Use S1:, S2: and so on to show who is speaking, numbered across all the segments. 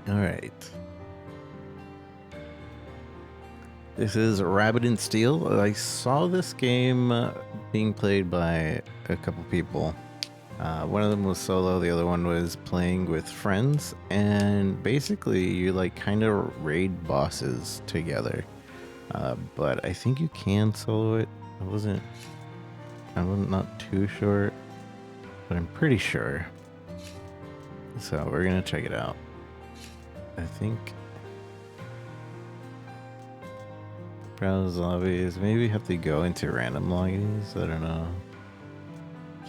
S1: All right. This is Rabbit and Steel. I saw this game being played by a couple people. One of them was solo, the other one was playing with friends, and basically you like kind of raid bosses together. But I think you can solo it. I'm not too sure, but I'm pretty sure. So we're gonna check it out. I think browse lobbies. Maybe have to go into random lobbies. I don't know.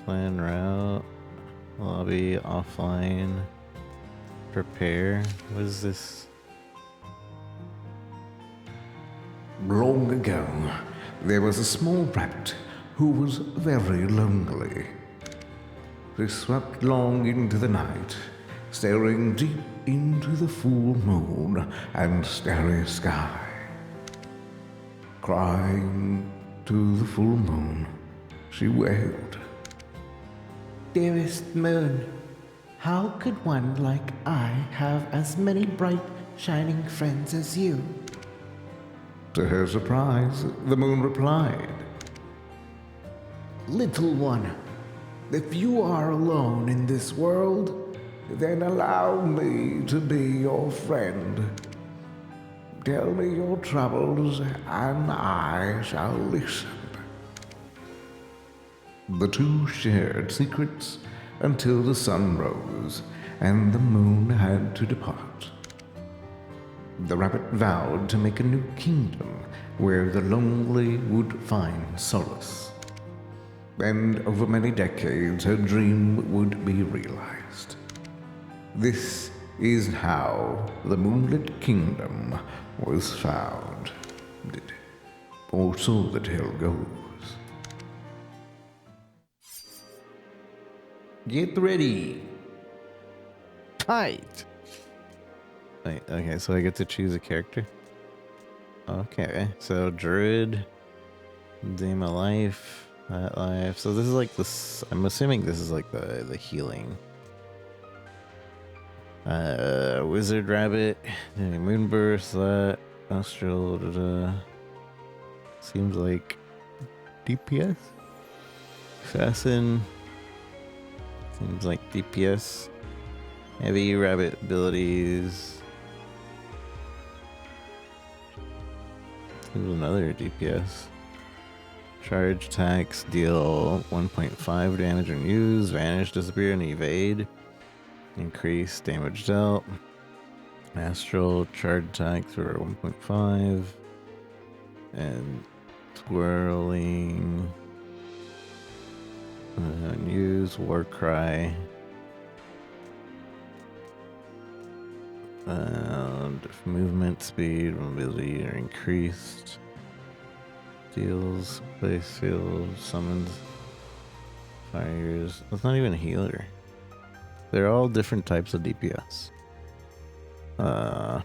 S1: Plan route, lobby, offline, prepare. What is this?
S2: Long ago, there was a small rabbit who was very lonely. He slept long into the night, staring deep into the full moon and starry sky. Crying to the full moon, she wailed.
S3: Dearest moon, how could one like I have as many bright, shining friends as you?
S2: To her surprise, the moon replied,
S3: Little one, if you are alone in this world,
S2: then allow me to be your friend. Tell me your troubles, and I shall listen. The two shared secrets until the sun rose and the moon had to depart. The rabbit vowed to make a new kingdom where the lonely would find solace. And over many decades, her dream would be realized. This is how the Moonlit Kingdom was found. Or so the tale goes.
S1: Get ready. Fight. Wait, okay, so I get to choose a character. Okay, so druid, day my life, that life. So this is like this. I'm assuming this is like the healing. Wizard rabbit, moonburst, that astral. Seems like DPS. Assassin. Seems like DPS. Heavy rabbit abilities. Seems another DPS. Charge attacks deal 1.5 damage when used. Vanish, disappear, and evade. Increase damage dealt. Astral charge attacks for 1.5. And twirling. Use war cry. And movement speed, mobility are increased. Deals, place field, summons, fires. That's not even a healer. They're all different types of DPS. I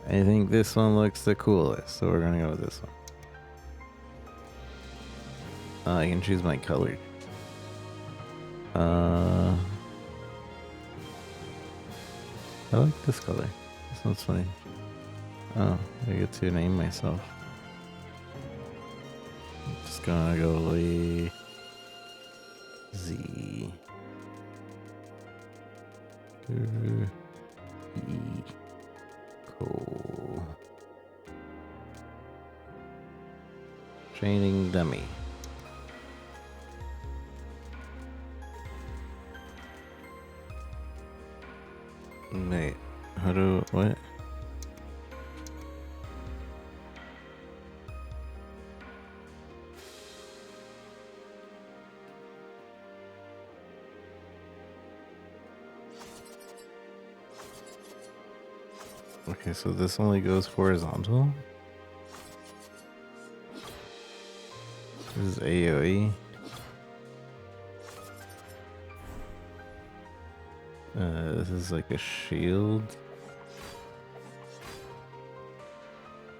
S1: think this one looks the coolest, so we're gonna go with this one. I can choose my color. I like this color. This one's funny. Oh, I get to name myself. I'm just gonna go Lee Z. E. Cole. Training dummy. Wait, what? Okay, so this only goes horizontal? This is AoE. This is like a shield.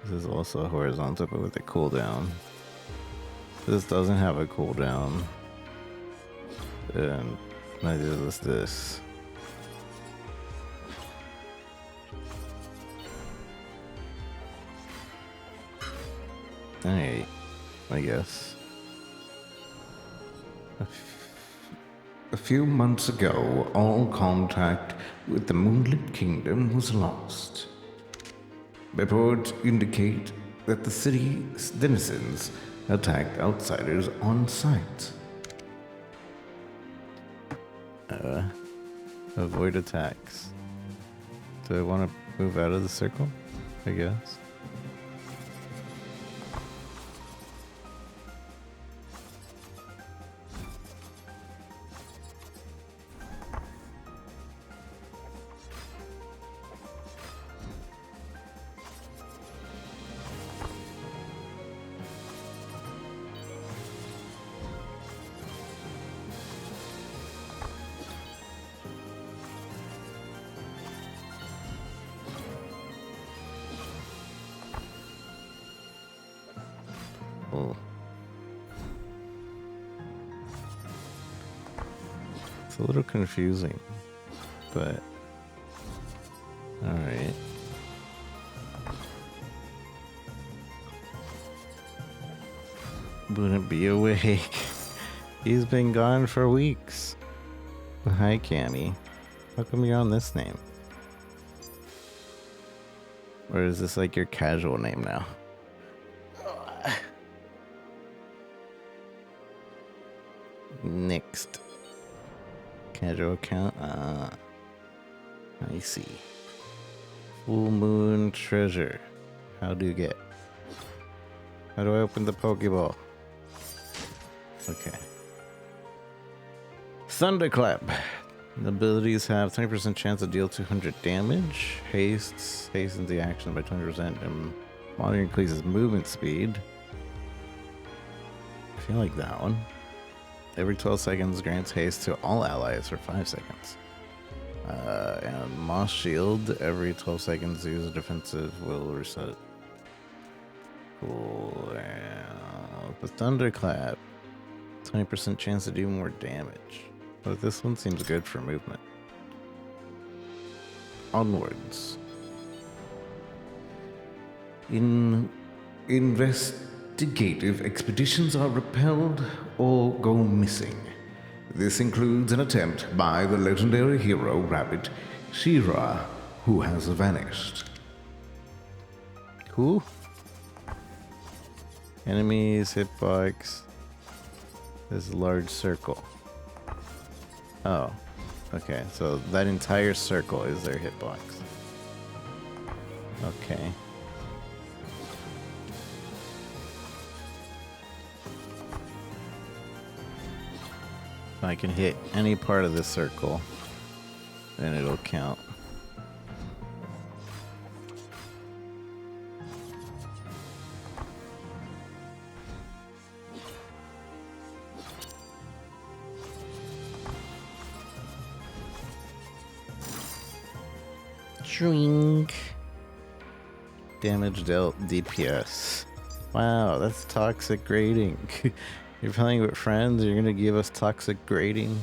S1: This is also horizontal, but with a cooldown. This doesn't have a cooldown. And neither does this. Alright, I guess.
S2: A few months ago, all contact with the Moonlit Kingdom was lost. Reports indicate that the city's denizens attacked outsiders on sight.
S1: Avoid attacks. Do I want to move out of the circle? I guess. Oh. It's a little confusing, but alright. Wouldn't be awake. He's been gone for weeks. Hi, Cammy. How come you're on this name? Or is this like your casual name now? Next. Casual account? I see. Full Moon Treasure. How do you get? How do I open the Pokeball? Okay. Thunderclap. The abilities have 20% chance to deal 200 damage. Hastens the action by 20% and monitor increases movement speed. I feel like that one. Every 12 seconds grants haste to all allies for 5 seconds. And Moss Shield, every 12 seconds use a defensive will reset. Cool. The Thunderclap, 20% chance to do more damage. But this one seems good for movement. Onwards.
S2: Investigative expeditions are repelled or go missing. This includes an attempt by the legendary hero rabbit Shira, who has vanished.
S1: Who? Enemies, hitbox. This large circle. Oh, okay. So that entire circle is their hitbox. Okay. I can hit any part of this circle, and it'll count. Drink. Damage dealt, DPS. Wow, that's toxic grading. You're playing with friends, you're gonna give us toxic grading?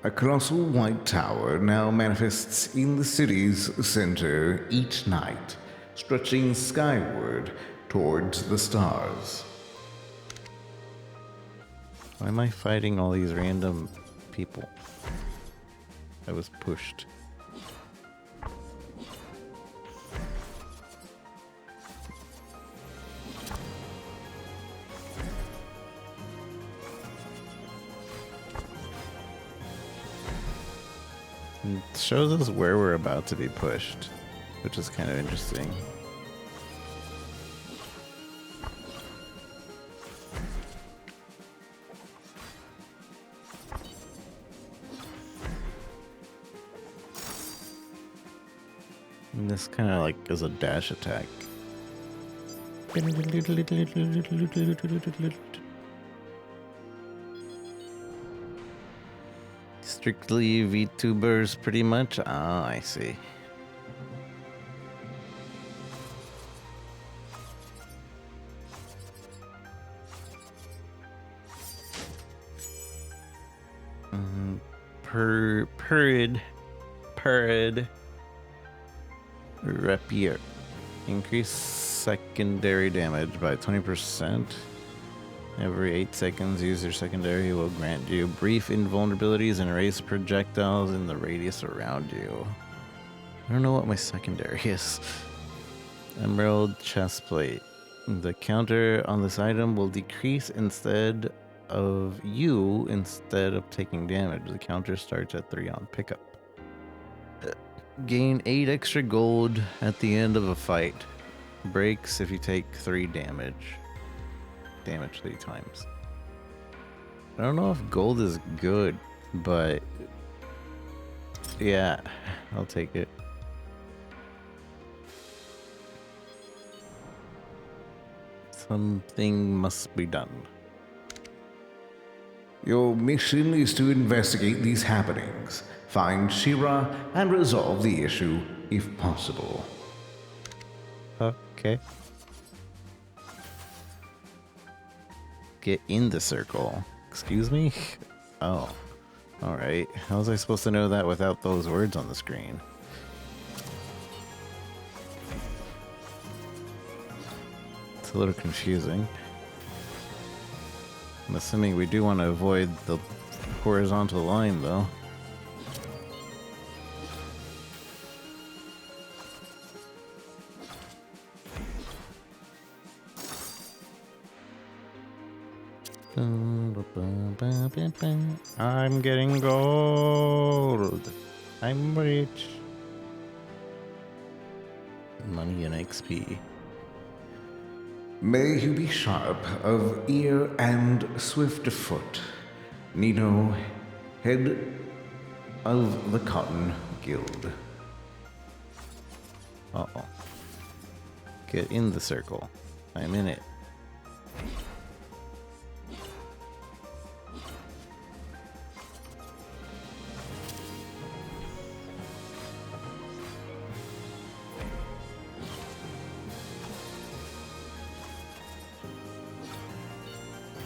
S2: A colossal white tower now manifests in the city's center each night, stretching skyward towards the stars.
S1: Why am I fighting all these random people? I was pushed. It shows us where we're about to be pushed, which is kind of interesting. And this kind of like is a dash attack. Strictly VTubers, pretty much. Ah, I see. Purred. Rapier. Increase secondary damage by 20%. Every 8 seconds, use your secondary will grant you brief invulnerabilities and erase projectiles in the radius around you. I don't know what my secondary is. Emerald chestplate. The counter on this item will decrease instead of taking damage. The counter starts at 3 on pickup. Gain 8 extra gold at the end of a fight. Breaks if you take 3 damage. Damage 3 times. I don't know if gold is good, but yeah, I'll take it. Something must be done.
S2: Your mission is to investigate these happenings, find Shira, and resolve the issue if possible.
S1: Okay. Get in the circle. Excuse me? Oh. Alright. How was I supposed to know that without those words on the screen? It's a little confusing. I'm assuming we do want to avoid the horizontal line, though. I'm getting gold. I'm rich. Money and XP.
S2: May you be sharp of ear and swift of foot. Nino, head of the Cotton Guild.
S1: Uh-oh. Get in the circle. I'm in it.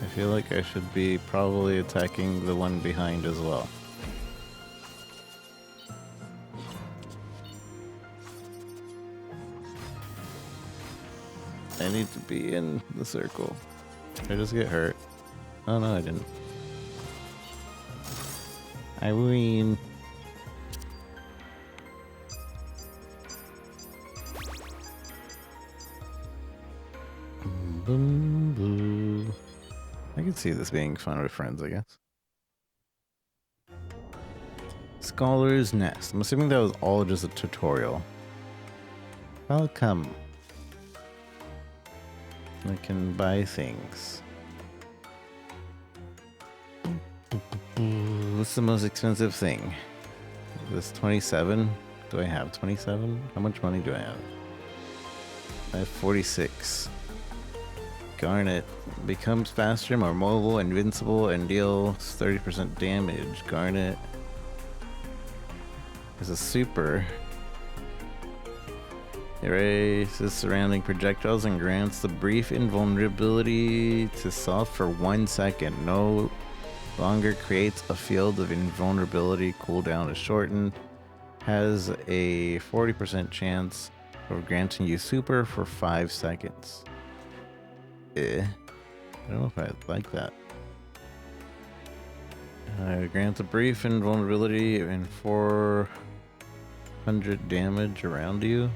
S1: I feel like I should be probably attacking the one behind as well. I need to be in the circle. Did I just get hurt? Oh no, I didn't. I win. Boom, boom. I can see this being fun with friends, I guess. Scholar's Nest. I'm assuming that was all just a tutorial. Welcome. I can buy things. What's the most expensive thing? This 27? Do I have 27? How much money do I have? I have 46. Garnet. Becomes faster, more mobile, invincible, and deals 30% damage. Garnet is a super. Erases surrounding projectiles and grants the brief invulnerability to self for 1 second. No longer creates a field of invulnerability. Cooldown is shortened. Has a 40% chance of granting you super for 5 seconds. I don't know if I like that. Grants a brief invulnerability and 400 damage around you.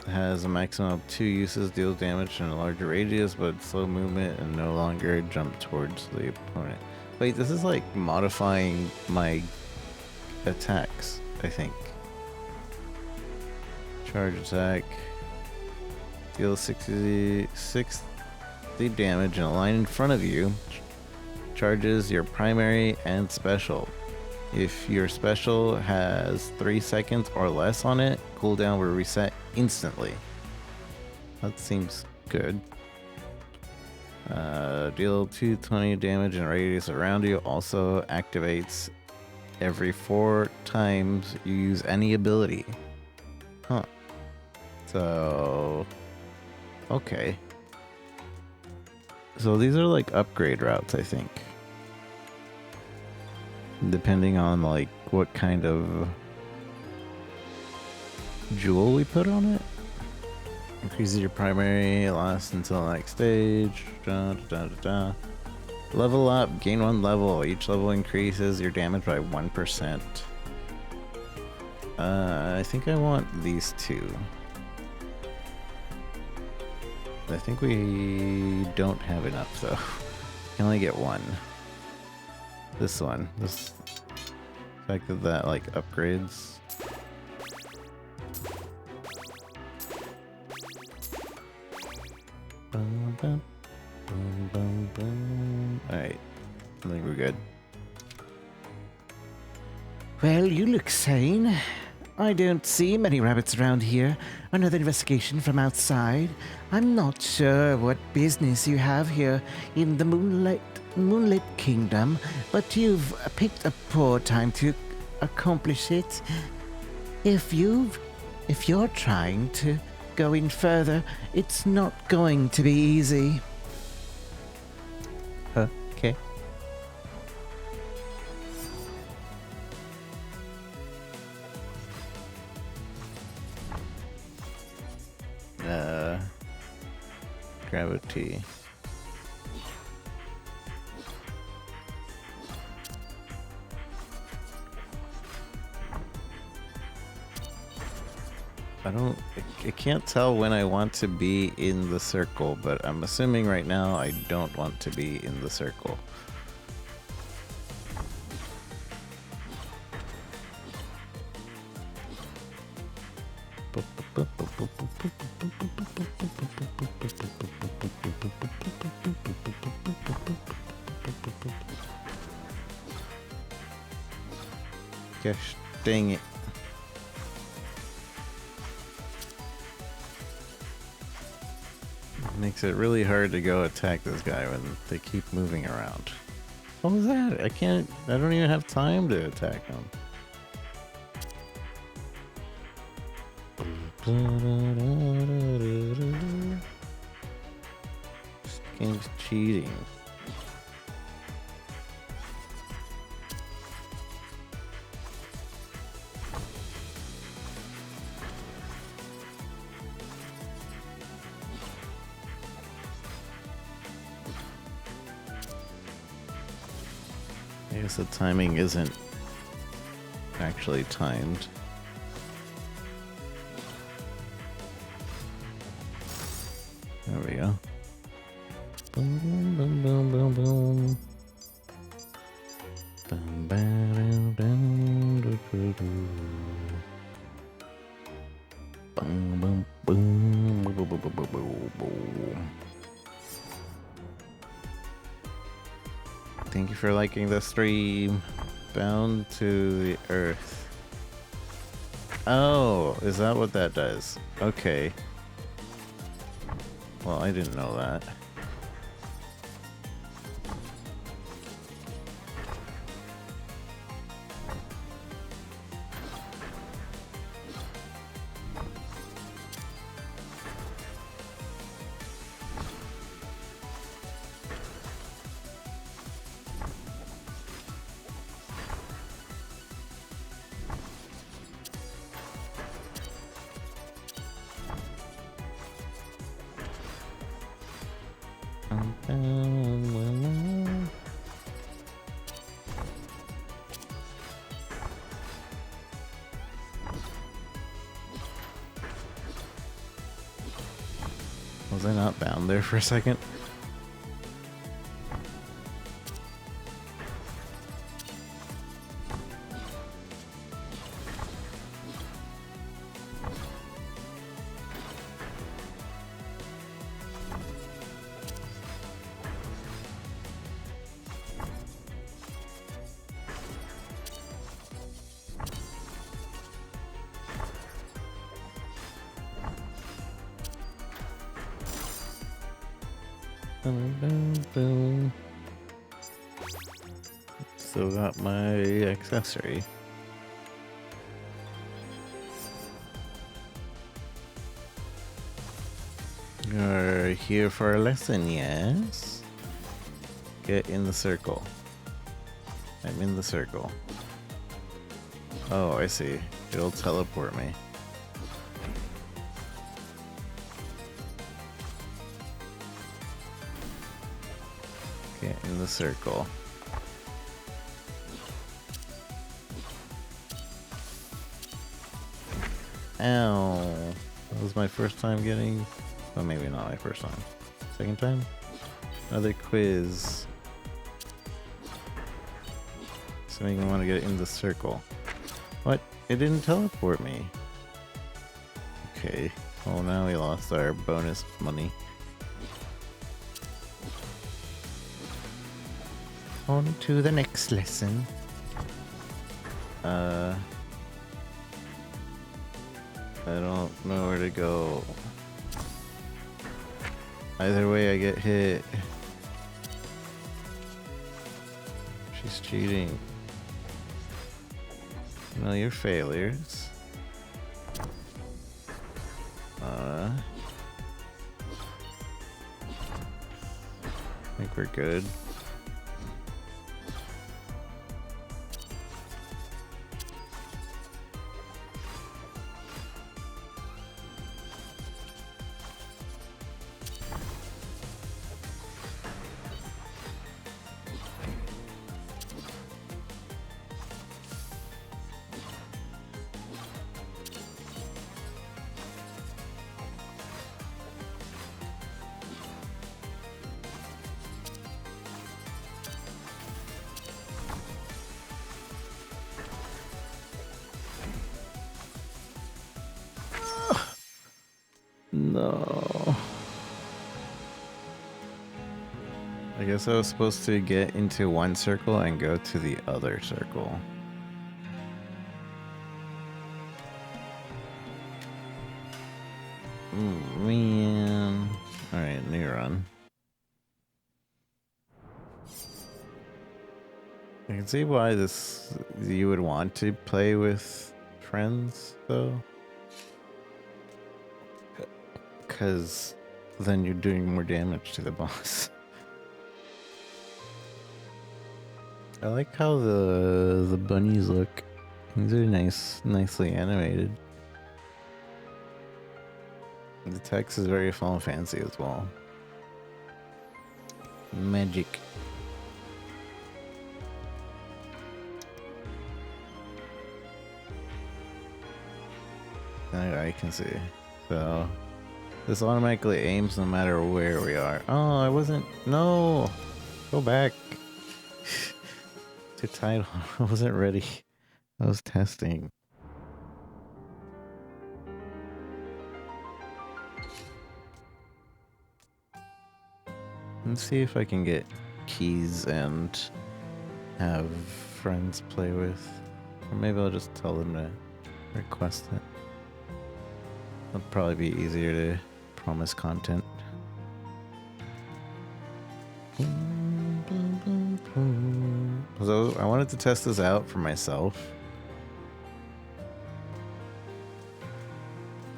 S1: Has a maximum of 2 uses, deals damage in a larger radius, but slow movement and no longer jump towards the opponent. Wait, this is like modifying my attacks, I think. Charge attack. Deals 60 damage in a line in front of you. Charges your primary and special. If your special has 3 seconds or less on it, cooldown will reset instantly. That seems good. Deal 220 damage in a radius around you. Also activates every 4 times you use any ability. Huh. So... okay. So these are like upgrade routes, I think. Depending on like what kind of jewel we put on it. Increases your primary, lasts until the next stage. Da, da, da, da. Level up, gain 1 level. Each level increases your damage by 1%. I think I want these two. I think we don't have enough though. Can only get one. This one. This fact that like upgrades. Bum, bum, bum, bum, bum. Alright. I think we're good.
S3: Well, you look sane. I don't see many rabbits around here. Another investigation from outside. I'm not sure what business you have here in the Moonlit Kingdom, but you've picked a poor time to accomplish it. If you're trying to go in further, it's not going to be easy.
S1: Okay. Gravity. I can't tell when I want to be in the circle, but I'm assuming right now I don't want to be in the circle. Gosh, dang it. Makes it really hard to go attack this guy when they keep moving around. What was that? I don't even have time to attack him. This game's cheating. I guess the timing isn't actually timed. There we go. Boom, boom, boom, boom, boom, boom. Bum, ba, dum, dum, do, do, do. Boom, boom, boom, boom, boom, boom, boom, boom, boom. Thank you for liking the stream. Bound to the earth. Oh, is that what that does? Okay. Well, I didn't know that. Was I not bound there for a second? Still got my accessory. You're here for a lesson, yes? Get in the circle. I'm in the circle. Oh, I see. It'll teleport me. the circle. Ow. That was my first time getting... Well, maybe not my first time. Second time? Another quiz. So making me want to get in the circle. What? It didn't teleport me. Okay. Oh, now we lost our bonus money.
S3: On to the next lesson.
S1: I don't know where to go. Either way, I get hit. She's cheating. No, you're failures. I think we're good. No. I guess I was supposed to get into one circle and go to the other circle. Oh, man. Alright, new run. I can see why you would want to play with friends, though. Because then you're doing more damage to the boss. I like how the bunnies look. These are nicely animated. The text is very Final Fantasy as well. Magic. I can see. So this automatically aims no matter where we are. Oh, I wasn't. No, go back. To title. I wasn't ready. I was testing. Let's see if I can get keys and have friends play with. Or maybe I'll just tell them to request it. It'll probably be easier to promise content. So I wanted to test this out for myself.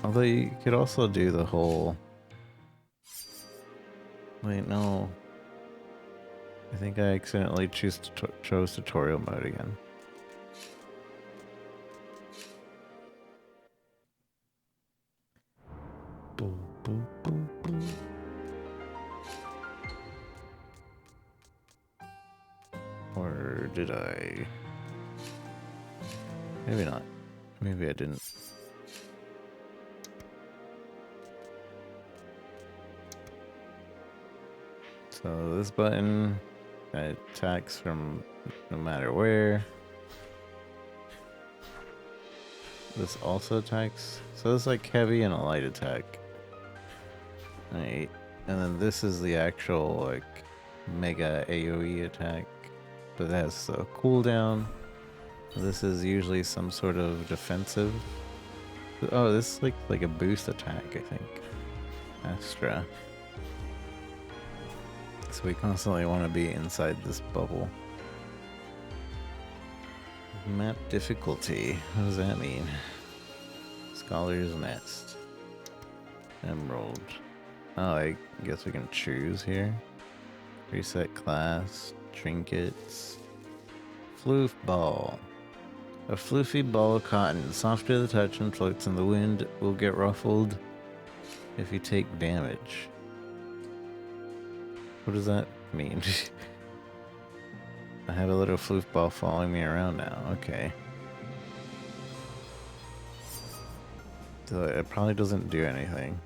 S1: Although you could also do the whole... Wait, no. I think I accidentally chose tutorial mode again. Boom, boom, boom, boom. Or did I? Maybe not. Maybe I didn't. So this button attacks from no matter where. This also attacks. So it's like heavy and a light attack. Right. And then this is the actual like mega AoE attack. But it has a cooldown. This is usually some sort of defensive. Oh, this is like a boost attack, I think. Astra. So we constantly want to be inside this bubble. Map difficulty. What does that mean? Scholar's Nest. Emerald. Oh, I guess we can choose here. Reset class. Trinkets. Floof ball. A floofy ball of cotton, soft to the touch and floats in the wind, will get ruffled if you take damage. What does that mean? I have a little floofball following me around now. Okay. So it probably doesn't do anything.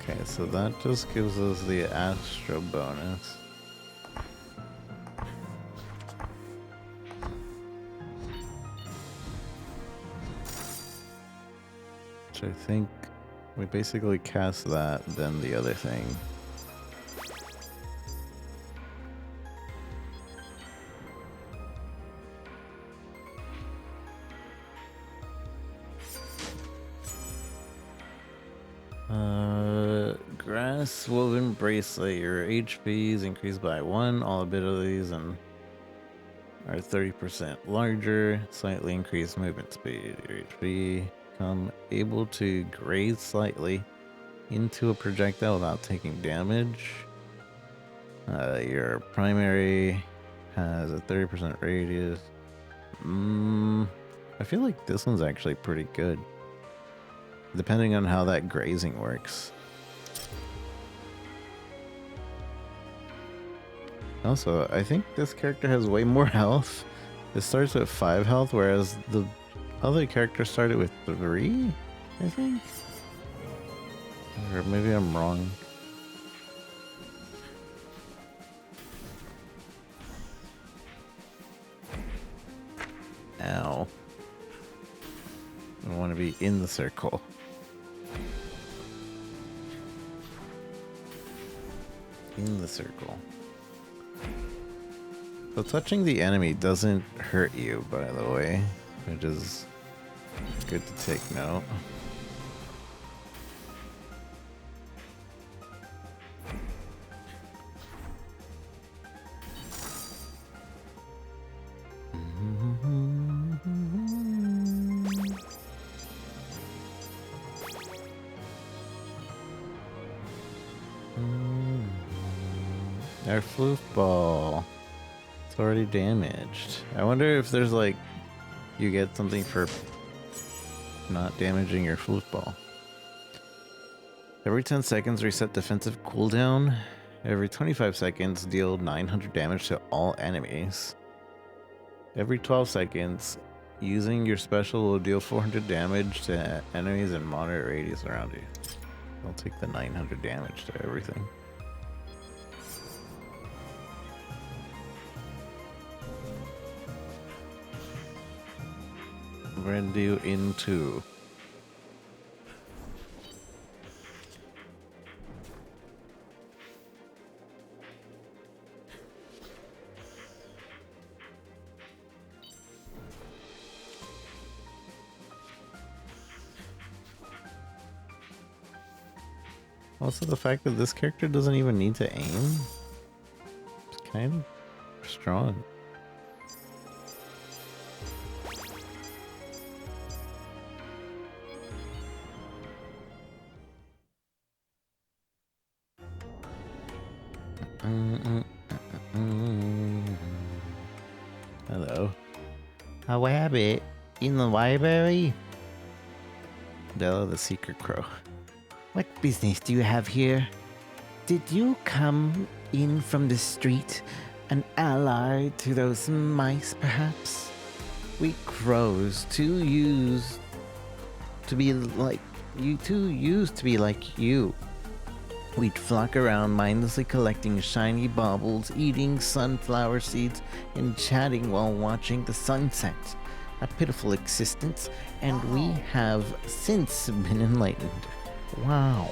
S1: Okay, so that just gives us the Astro bonus. Which I think we basically cast that, then the other thing. Grass woven bracelet. Your HP is increased by 1. All abilities and are 30% larger. Slightly increased movement speed. Your HP become able to graze slightly into a projectile without taking damage. Your primary has a 30% radius. I feel like this one's actually pretty good, depending on how that grazing works. Also, I think this character has way more health. It starts with 5 health, whereas the other character started with 3, I think? Or maybe I'm wrong. Ow. I want to be in the circle. In the circle. So touching the enemy doesn't hurt you, by the way, which is good to take note. Our floof ball. It's already damaged. I wonder if there's like, you get something for not damaging your floof ball. Every 10 seconds, reset defensive cooldown. Every 25 seconds, deal 900 damage to all enemies. Every 12 seconds, using your special will deal 400 damage to enemies in moderate radius around you. I'll take the 900 damage to everything. We're gonna do into. Also, the fact that this character doesn't even need to aim is kind of strong. Hello. A rabbit in the library? Della the Secret Crow.
S3: What business do you have here? Did you come in from the street, an ally to those mice, perhaps? We crows, too used to be like you. We'd flock around mindlessly collecting shiny baubles, eating sunflower seeds, and chatting while watching the sunset. A pitiful existence, and we have since been enlightened. Wow.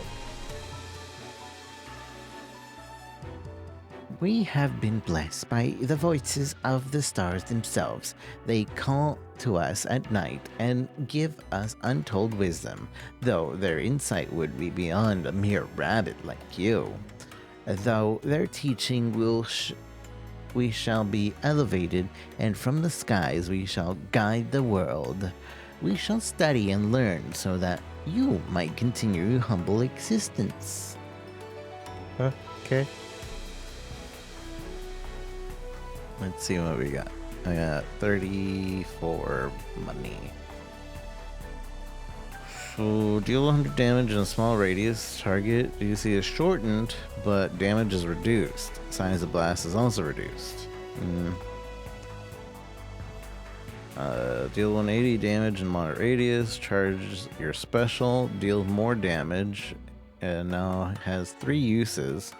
S3: We have been blessed by the voices of the stars themselves. They call to us at night and give us untold wisdom, though their insight would be beyond a mere rabbit like you. Though their teaching we shall be elevated, and from the skies we shall guide the world. We shall study and learn so that you might continue your humble existence.
S1: Okay. Let's see what we got. I got 34 money. So deal 100 damage in a small radius. Target you see is shortened, but damage is reduced. Size of blast is also reduced. Deal 180 damage in moderate radius. Charge your special. Deal more damage. And now has 3 uses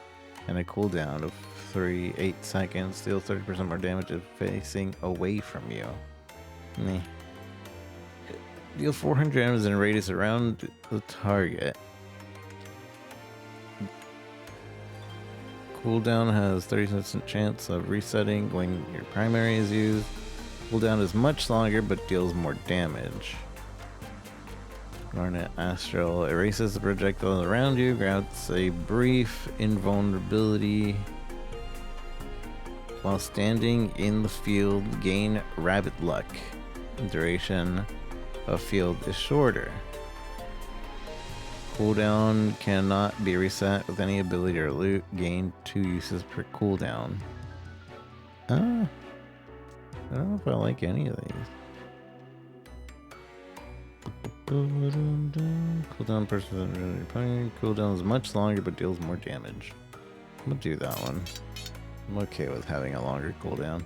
S1: and a cooldown of 8 seconds. Deal 30% more damage if facing away from you. Meh. Deal 400 damage in a radius around the target. Cooldown has 30% chance of resetting when your primary is used. Cooldown is much longer but deals more damage. Garnet Astral erases the projectiles around you, grants a brief invulnerability. While standing in the field, gain Rabbit Luck. Duration of field is shorter. Cooldown cannot be reset with any ability or loot. Gain 2 uses per cooldown. I don't know if I like any of these. Cooldown person. Cooldown is much longer but deals more damage. I'm gonna do that one. I'm okay with having a longer cooldown.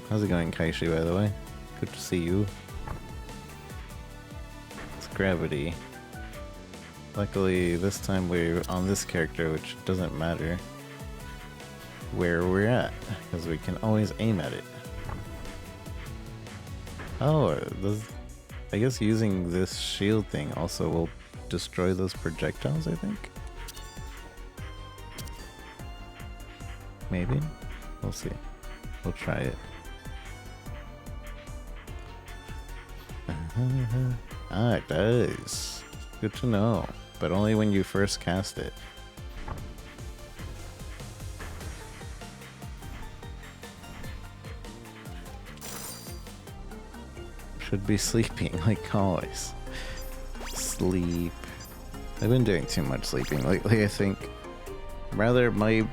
S1: How's it going, Kaishi, by the way? Good to see you. It's gravity. Luckily, this time we're on this character, which doesn't matter where we're at, because we can always aim at it. Oh, I guess using this shield thing also will destroy those projectiles, I think? Maybe? We'll see. We'll try it. Ah, it does. Good to know. But only when you first cast it. Should be sleeping, like always. Sleep. I've been doing too much sleeping lately, I think. Rather, my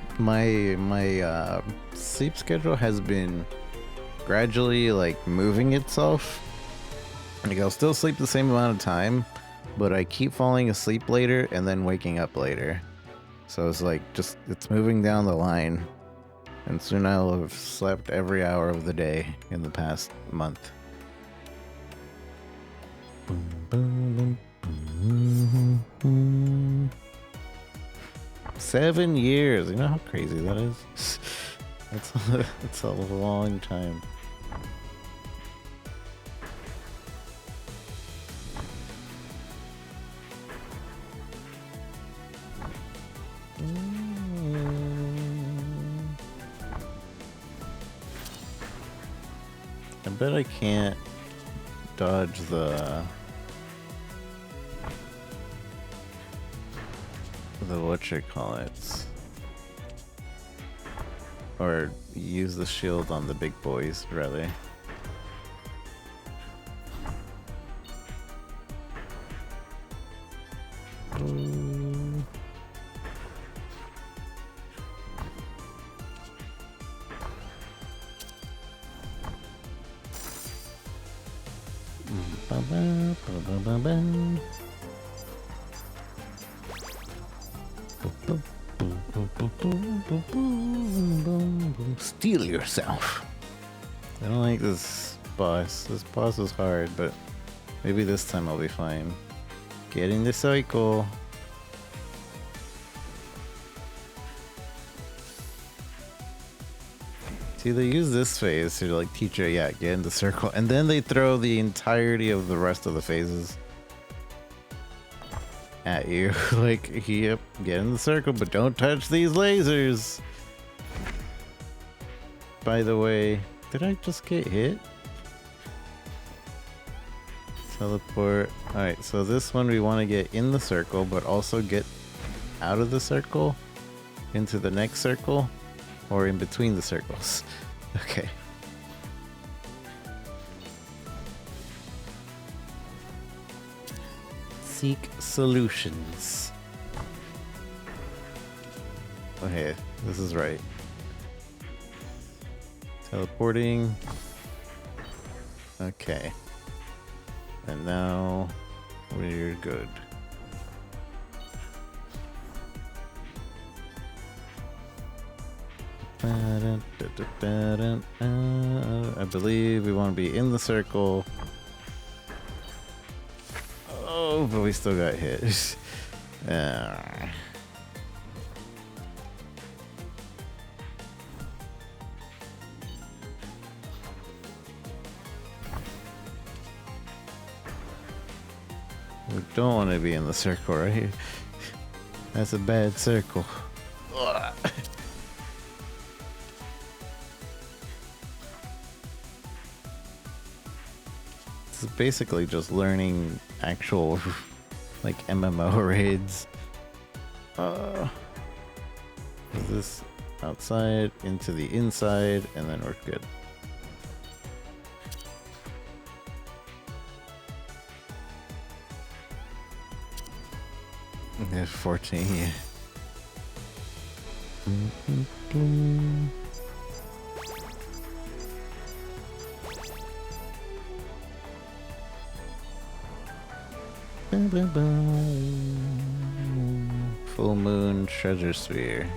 S1: sleep schedule has been gradually, like, moving itself. Like, I'll still sleep the same amount of time, but I keep falling asleep later and then waking up later. So it's like, it's moving down the line. And soon I'll have slept every hour of the day in the past month. 7 years. You know how crazy that is? That's a long time. I bet I can't dodge the whatchamacallit, or use the shield on the big boys, rather. Steel yourself. I don't like this boss. This boss is hard, but maybe this time I'll be fine. Get in the cycle. See, they use this phase to like teach her, yeah, get in the circle, and then they throw the entirety of the rest of the phases at you. Like, yep, get in the circle, but don't touch these lasers. By the way, did I just get hit? Teleport. Alright, so this one we want to get in the circle, but also get out of the circle into the next circle. Or in between the circles. Okay. Seek solutions. Okay, this is right. Teleporting. Okay. And now we're good. I believe we want to be in the circle. Oh, but we still got hit. We don't want to be in the circle, right? That's a bad circle. Ugh. This is basically just learning actual, like, MMO raids. Is this outside, into the inside, and then we're good. Yeah, 14, yeah. Full moon treasure sphere.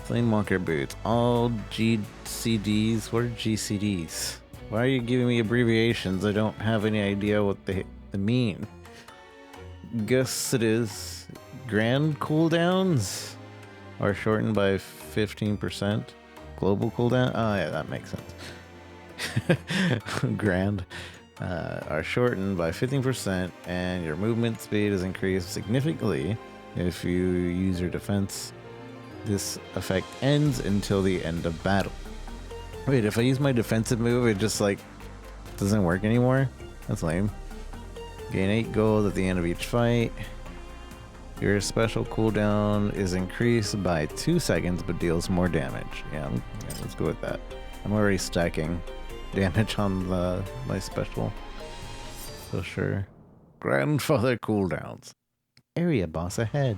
S1: Flamewalker boots. All GCDs. What are GCDs? Why are you giving me abbreviations? I don't have any idea what they mean. Guess it is. Grand cooldowns are shortened by 15%. Global cooldown? Oh yeah, that makes sense. Grand are shortened by 15%, and your movement speed is increased significantly if you use your defense. This effect ends until the end of battle. Wait, if I use my defensive move, it just like doesn't work anymore? That's lame. Gain 8 gold at the end of each fight. Your special cooldown is increased by 2 seconds but deals more damage. Yeah, let's go with that. I'm already stacking damage on my special. So sure. Grandfather cooldowns. Area boss ahead.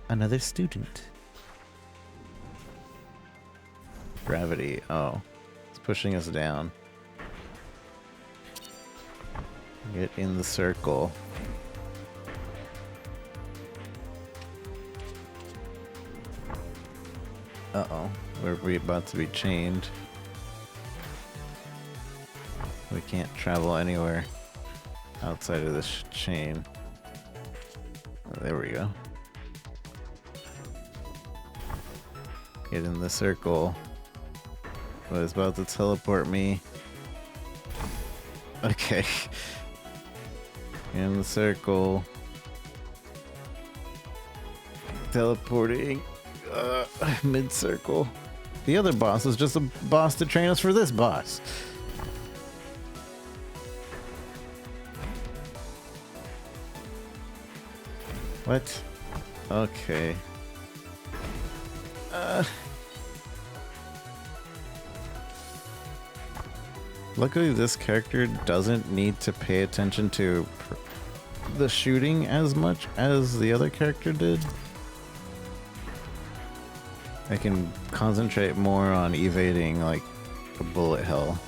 S1: Another student. Gravity. Oh. It's pushing us down. Get in the circle. Uh-oh. We're about to be chained. We can't travel anywhere outside of this chain. Oh, there we go. Get in the circle. But it's about to teleport me. Okay. In the circle. Teleporting. Mid-circle. The other boss is just a boss to train us for this boss. What? Okay. Luckily, this character doesn't need to pay attention to the shooting as much as the other character did. I can concentrate more on evading, like, a bullet hell.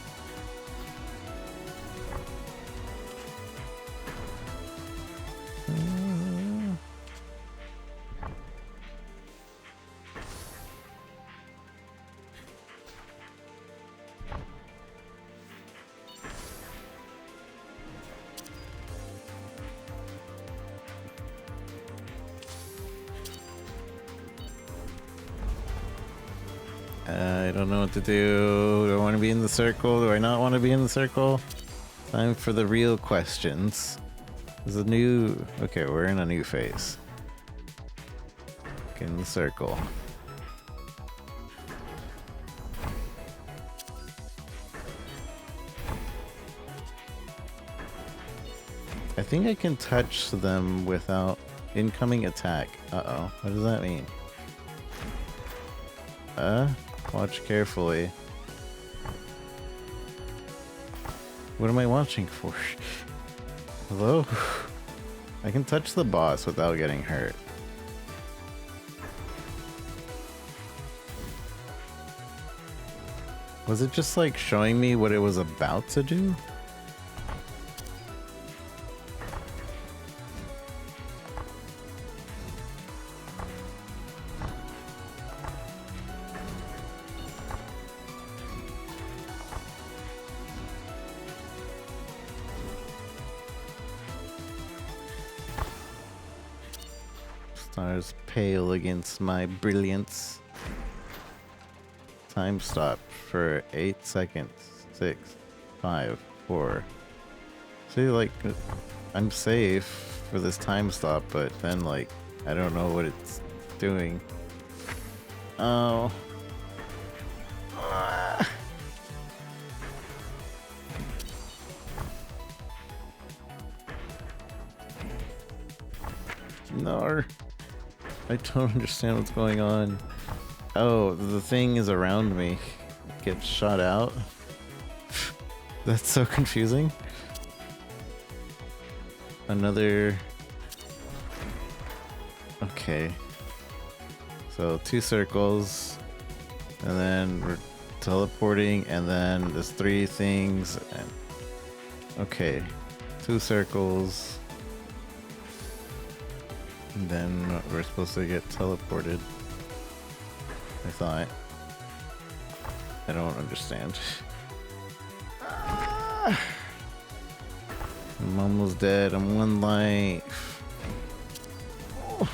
S1: I don't know what to do. Do I want to be in the circle? Do I not want to be in the circle? Time for the real questions. There's a new... Okay, we're in a new phase. Get in the circle. I think I can touch them without Incoming attack. Uh-oh. What does that mean? Watch carefully. What am I watching for? Hello? I can touch the boss without getting hurt. Was it just like showing me what it was about to do? Stars pale against my brilliance. Time stop for 8 seconds. 6, 5, 4. See, like, I'm safe for this time stop, but then, like, I don't know what it's doing. Oh. Ah. No. I don't understand what's going on. Oh, the thing is around me. Gets shot out. That's so confusing. Another... Okay. So 2 circles. And then we're teleporting. And then there's 3 things. And... Okay. 2 circles. And then we're supposed to get teleported. I thought. I don't understand. I'm almost dead. I'm 1 life. Oh.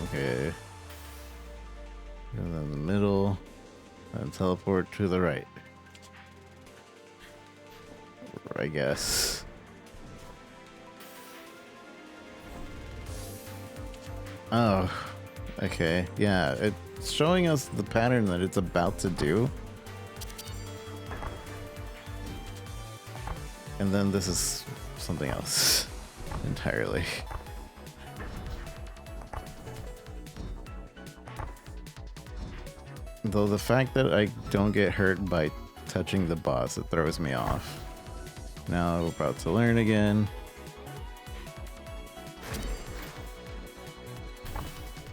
S1: Okay. And then the middle. And teleport to the right. I guess. Oh, okay. Yeah, it's showing us the pattern that it's about to do. And then this is something else entirely. Though the fact that I don't get hurt by touching the boss, it throws me off. Now we're about to learn again.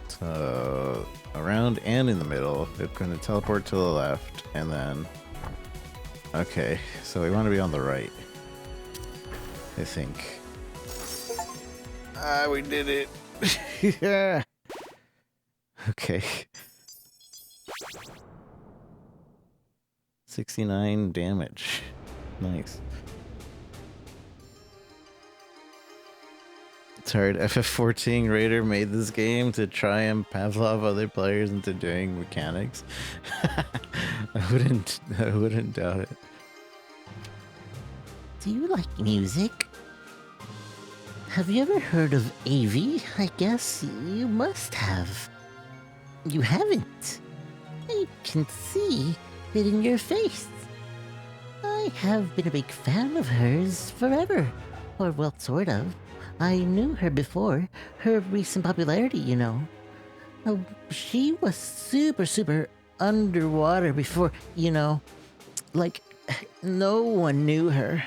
S1: So around and in the middle, it's going to teleport to the left, and then... Okay, so we want to be on the right, I think. Ah, we did it! Yeah! Okay. 69 damage. Nice. It's hard. FF14 Raider made this game to try and Pavlov other players into doing mechanics. I wouldn't doubt it.
S3: Do you like music? Have you ever heard of AV? I guess you must have. You haven't? I can see it in your face. I have been a big fan of hers forever. Or, well, sort of. I knew her before her recent popularity, you know. Oh, she was super underwater before, you know. Like, no one knew her.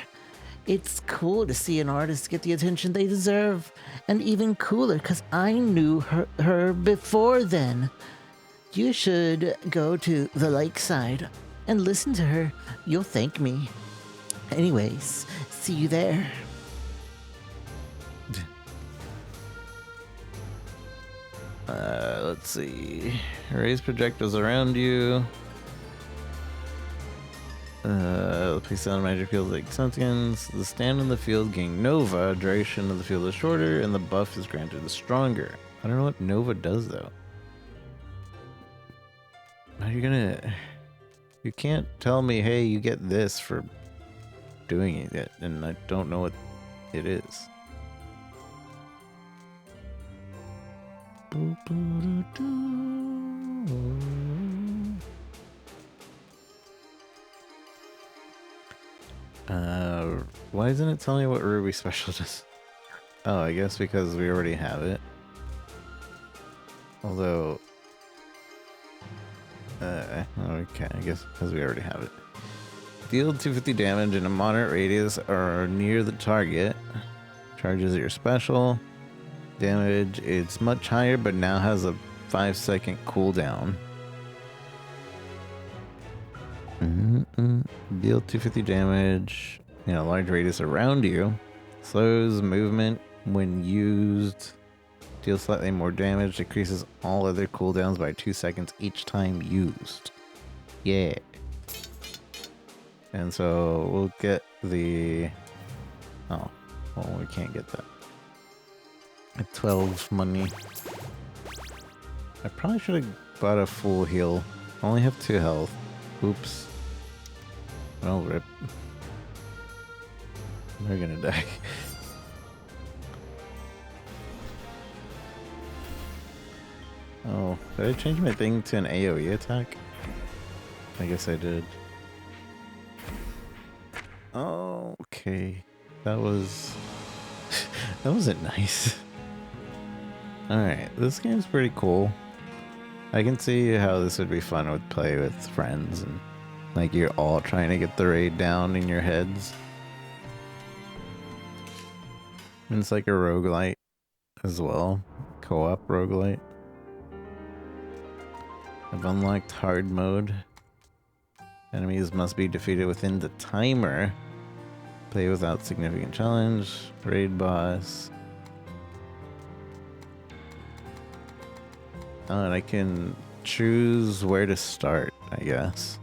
S3: It's cool to see an artist get the attention they deserve. And even cooler, because I knew her before then. You should go to the lakeside and listen to her. You'll thank me. Anyways, see you there.
S1: Let's see. Raise projectiles around you. Place down magic field like seconds. The stand in the field gain Nova. Duration of the field is shorter, and the buff is granted is stronger. I don't know what Nova does though. How are you gonna? You can't tell me, hey, you get this for doing it, and I don't know what it is. Why isn't it telling me what Ruby special does? Oh, I guess because we already have it. Although, okay, I guess because we already have it. Deal 250 damage in a moderate radius or near the target. Charges your special. Damage, it's much higher, but now has a 5-second cooldown. Deal 250 damage in a large radius around you. Slows movement when used. Deals slightly more damage. Decreases all other cooldowns by 2 seconds each time used. Yeah. And so we'll get the... Oh, well, we can't get that. At 12 money. I probably should have bought a full heal. I only have 2 health. Oops. Well, rip. They're gonna die. Oh, did I change my thing to an AoE attack? I guess I did. Oh, okay. That was... that wasn't nice. Alright, this game's pretty cool. I can see how this would be fun to play with friends and like you're all trying to get the raid down in your heads. And it's like a roguelite as well. Co-op roguelite. I've unlocked hard mode. Enemies must be defeated within the timer. Play without significant challenge. Raid boss. Oh, and I can choose where to start, I guess.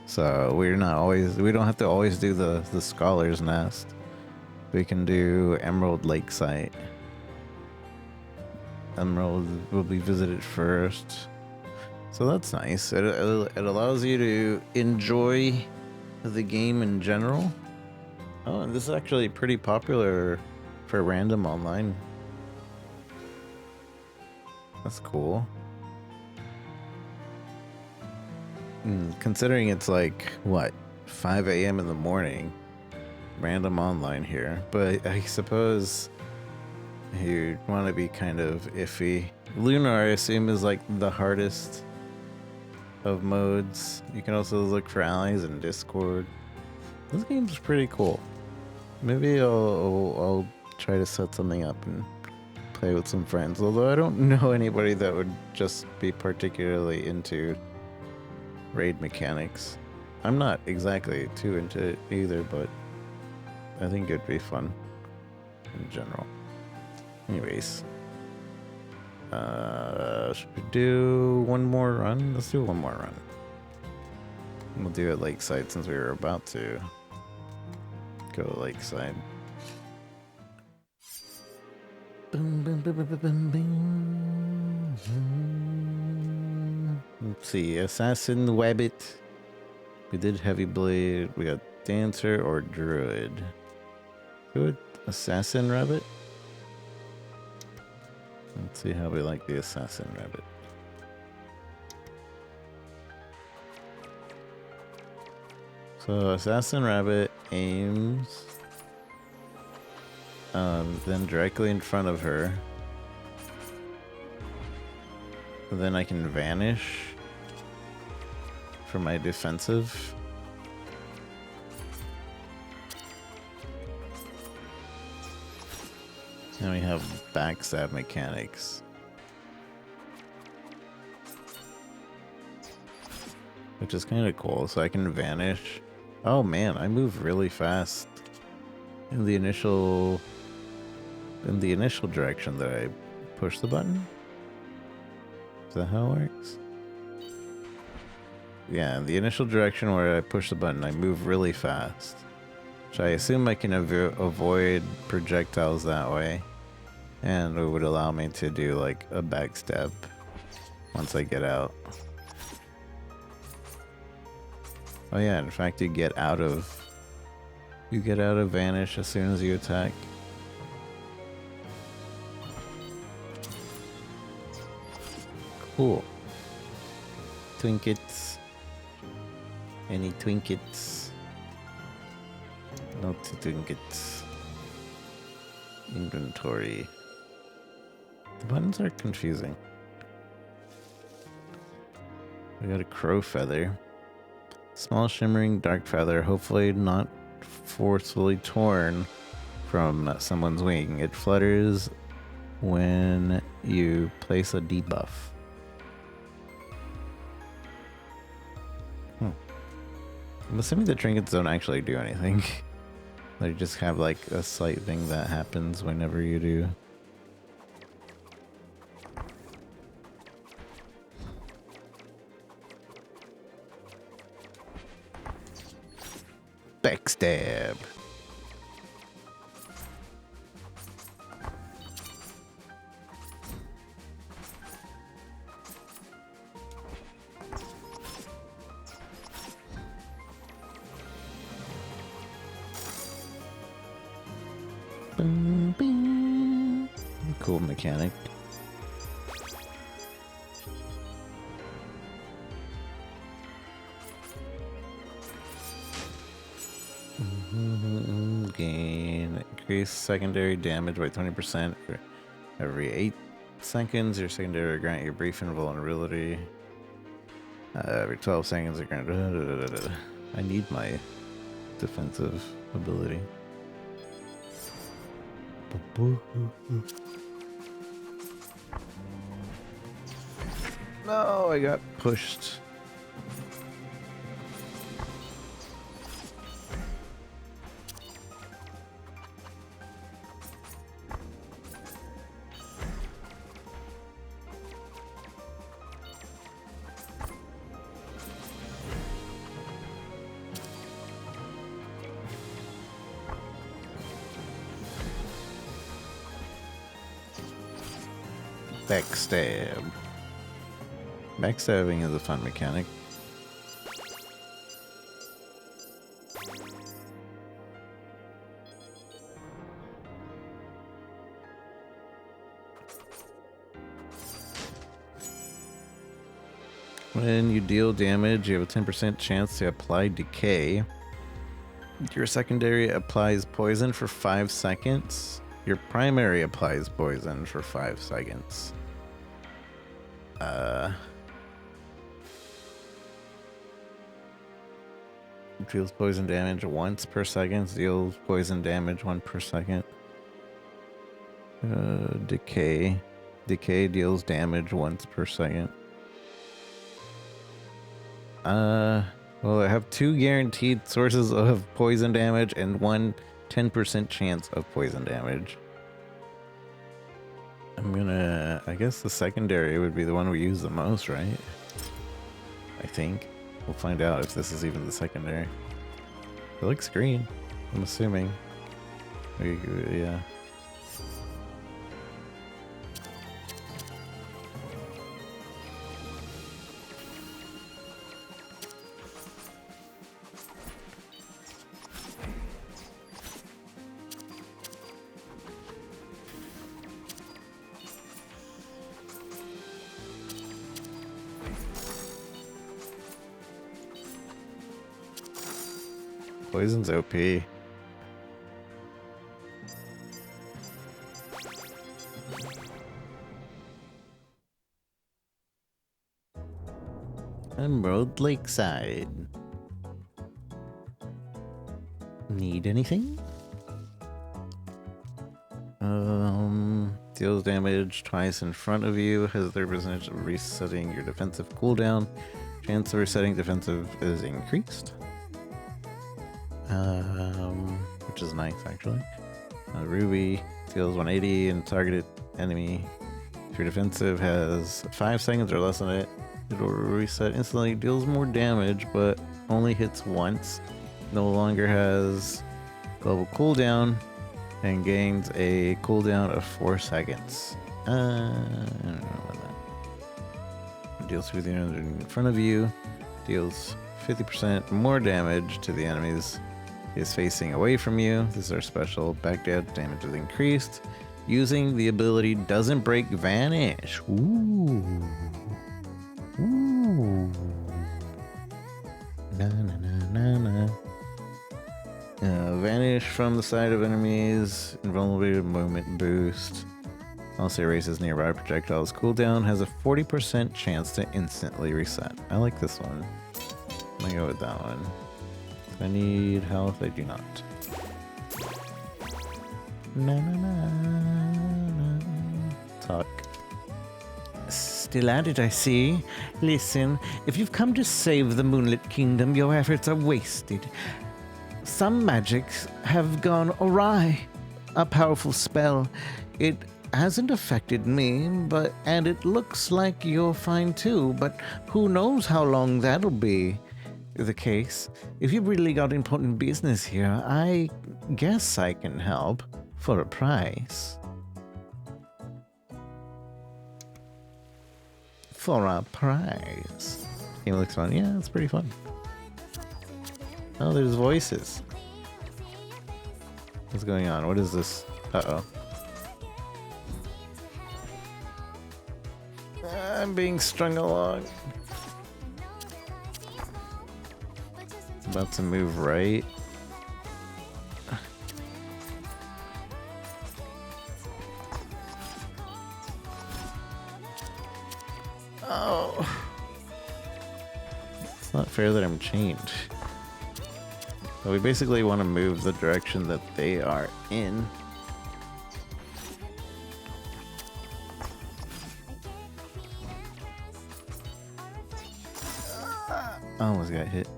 S1: So we don't have to always do the Scholar's Nest. We can do Emerald Lake Site. Emerald will be visited first. So that's nice. It allows you to enjoy the game in general. Oh, and this is actually pretty popular for random online. That's cool. Considering it's like, what, 5 a.m. in the morning. Random online here. But I suppose you want to be kind of iffy. Lunar, I assume, is like the hardest of modes. You can also look for allies in Discord. This game's pretty cool. Maybe I'll try to set something up and play with some friends. Although I don't know anybody that would just be particularly into raid mechanics. I'm not exactly too into it either, but I think it'd be fun in general. Anyways. Should we do one more run? Let's do one more run. We'll do it Lakeside since we were about to go Lakeside. Boom, boom, boom, boom, boom, boom, boom. Let's see, Assassin, Wabbit. We did Heavy Blade. We got Dancer or Druid. Good. Assassin Rabbit. Let's see how we like the Assassin Rabbit. So Assassin Rabbit aims then directly in front of her. Then I can vanish for my defensive. And we have backstab mechanics. Which is kind of cool, so I can vanish. Oh man, I move really fast in the initial direction that I push the button. Is that how it works? Yeah, in the initial direction where I push the button, I move really fast. Which I assume I can avoid projectiles that way. And it would allow me to do like a backstab once I get out. Oh yeah, in fact you get out of vanish as soon as you attack. Cool. Twinkets? Any Twinkets? No Twinkets. Inventory. The buttons are confusing. We got a crow feather. Small shimmering dark feather, hopefully not forcefully torn from someone's wing. It flutters when you place a debuff. I'm assuming the trinkets don't actually do anything. They just have like a slight thing that happens whenever you do. Backstab. Boom, boom. Cool mechanic. Gain increase secondary damage by 20% for every 8 seconds. Your secondary will grant you brief invulnerability. Every 12 seconds, it grant. I need my defensive ability. No, I got pushed. Backstab. Backstabbing is a fun mechanic. When you deal damage, you have a 10% chance to apply decay. Your secondary applies poison for 5 seconds. Your primary applies poison for 5 seconds. Deals poison damage once per second. Deals poison damage 1 per second. Decay. Decay deals damage once per second. Well, I have 2 guaranteed sources of poison damage and 1 10% chance of poison damage. I guess the secondary would be the one we use the most, right? I think. We'll find out if this is even the secondary. It looks green, I'm assuming. Yeah. Poison's OP. Emerald Lakeside. Need anything? Deals damage twice in front of you. Has their percentage of resetting your defensive cooldown. Chance of resetting defensive is increased. Which is nice actually. Ruby deals 180 and targeted enemy. If your defensive has 5 seconds or less on it, it'll reset instantly. Deals more damage, but only hits once. No longer has global cooldown and gains a cooldown of 4 seconds. I don't know about that. Deals to the enemy in front of you. Deals 50% more damage to the enemies is facing away from you. This is our special. Backdash damage is increased using the ability Doesn't Break Vanish. Ooh. Ooh. Na na na na na. Vanish from the side of enemies. Invulnerability movement boost. Also erases nearby projectiles. Cooldown has a 40% chance to instantly reset. I like this one. I'm gonna go with that one. If I need health, I do not. Na na na na. Talk.
S3: Still at it, I see. Listen, if you've come to save the Moonlit Kingdom, your efforts are wasted. Some magics have gone awry. A powerful spell. It hasn't affected me, and it looks like you're fine too, but who knows how long that'll be the case. If you've really got important business here, I guess I can help for a price. For a prize.
S1: Game looks fun. Yeah, it's pretty fun. Oh, there's voices. What's going on? What is this? Uh-oh. I'm being strung along. About to move right. Oh. It's not fair that I'm chained. But we basically want to move the direction that they are in. Almost got hit.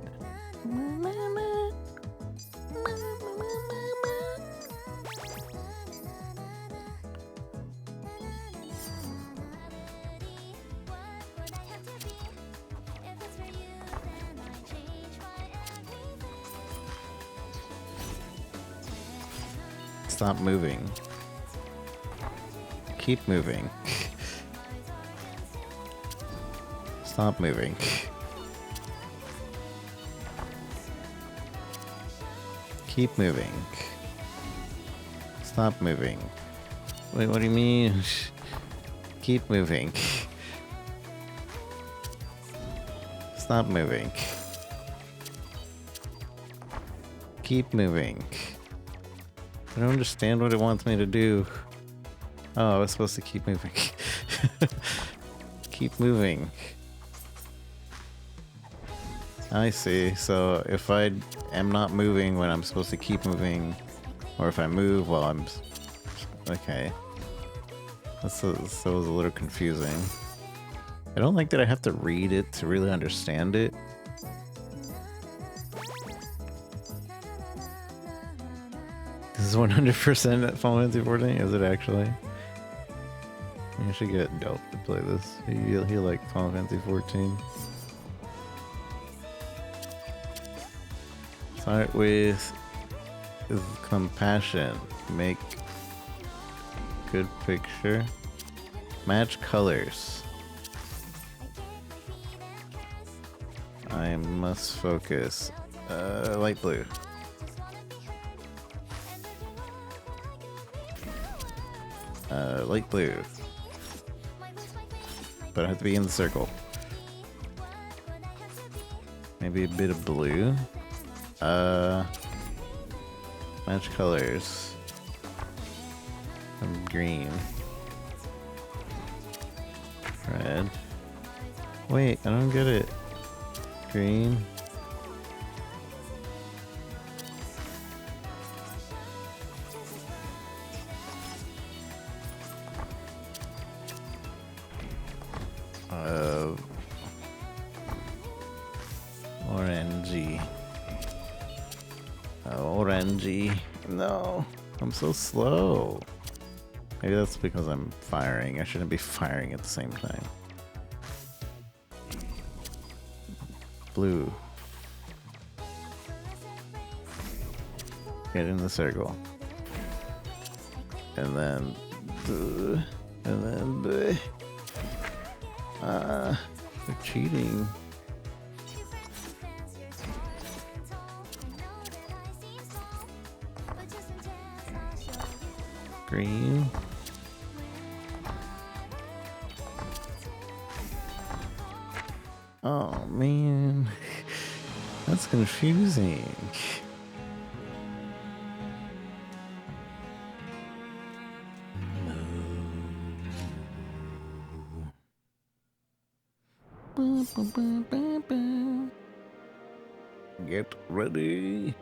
S1: Stop moving. Keep moving. Stop moving. Keep moving. Stop moving. Wait, what do you mean? Keep moving. Stop moving. Keep moving. I don't understand what it wants me to do. Oh, I was supposed to keep moving. Keep moving. I see. So if I am not moving when I'm supposed to keep moving, or if I move while I'm... Okay. That was a little confusing. I don't like that I have to read it to really understand it. This is 100% at Final Fantasy 14? Is it actually? I should get Delp to play this. He liked Final Fantasy 14. Start with compassion. Make good picture. Match colors. I must focus. Light blue. Light blue. But I have to be in the circle. Maybe a bit of blue. Match colors. Some green. Red. Wait, I don't get it. Green. Orangey. Orangey. No, I'm so slow. Maybe that's because I'm firing. I shouldn't be firing at the same time. Blue. Get in the circle. And then... they're cheating. Green. Oh man. That's confusing. Get ready.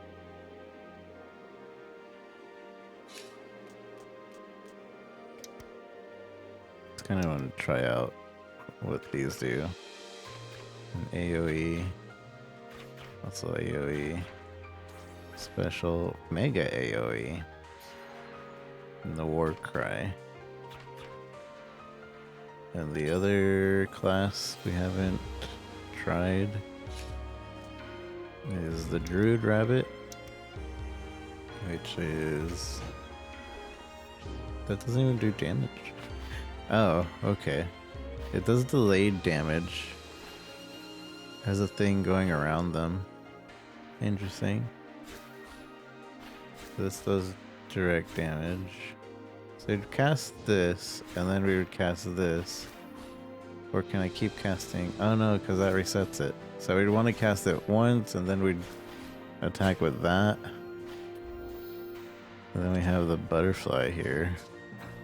S1: Just kind of want to try out what these do. An AoE. Also AoE. Special Mega AoE. And the War Cry. And the other class we haven't tried is the Druid Rabbit, which is... that doesn't even do damage. Oh, okay. It does delayed damage. Has a thing going around them. Interesting. This does direct damage. So we'd cast this, and then we would cast this. Or can I keep casting? Oh no, because that resets it. So we'd want to cast it once, and then we'd attack with that. And then we have the butterfly here,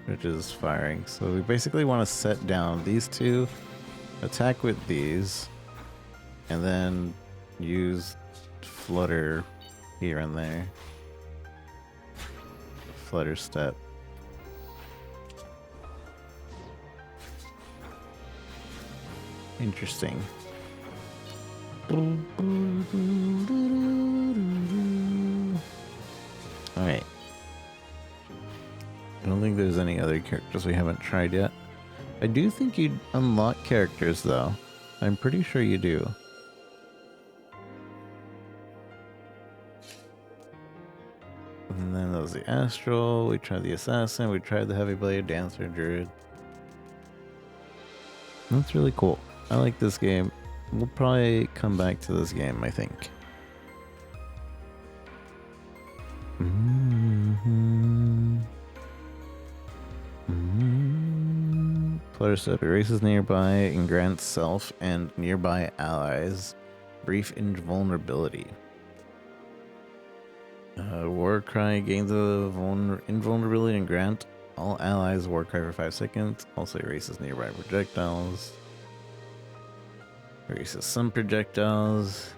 S1: which is firing. So we basically want to set down these two, attack with these, and then use flutter here and there. Flutter step. Interesting. Alright. I don't think there's any other characters we haven't tried yet. I do think you'd unlock characters though. I'm pretty sure you do. And then there was the Astral, we tried the Assassin, we tried the Heavy Blade, Dancer, Druid. That's really cool. I like this game. We'll probably come back to this game, I think. Flutter Step erases nearby and grants self and nearby allies brief invulnerability. War Cry gains a invulnerability and grant all allies War Cry for 5 seconds. Also erases nearby projectiles. Erases some projectiles.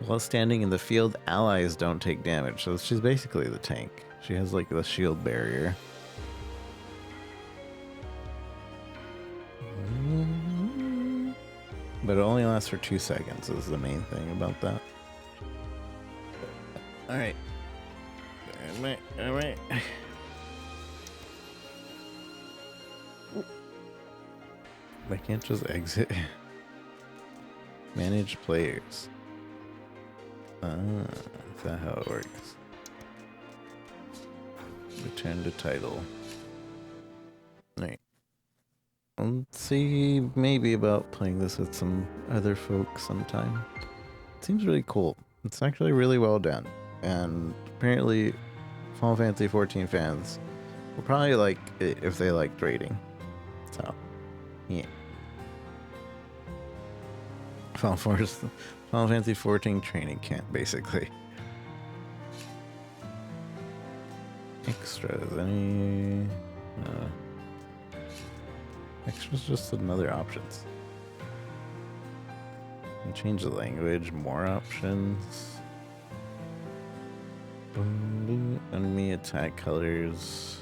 S1: While standing in the field, allies don't take damage. So she's basically the tank. She has like the shield barrier. But it only lasts for 2 seconds is the main thing about that. Alright. Alright. I can't just exit. Manage players. Is that how it works? Return to title. Alright. Let's see maybe about playing this with some other folks sometime. It seems really cool. It's actually really well done. And apparently Final Fantasy 14 fans will probably like it if they liked raiding. So, yeah. Final Fantasy 14 training camp, basically. Extras, any... extras, just another options. And change the language, more options. Enemy attack colors.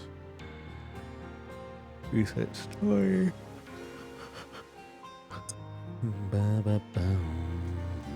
S1: Reset story. Ba ba ba.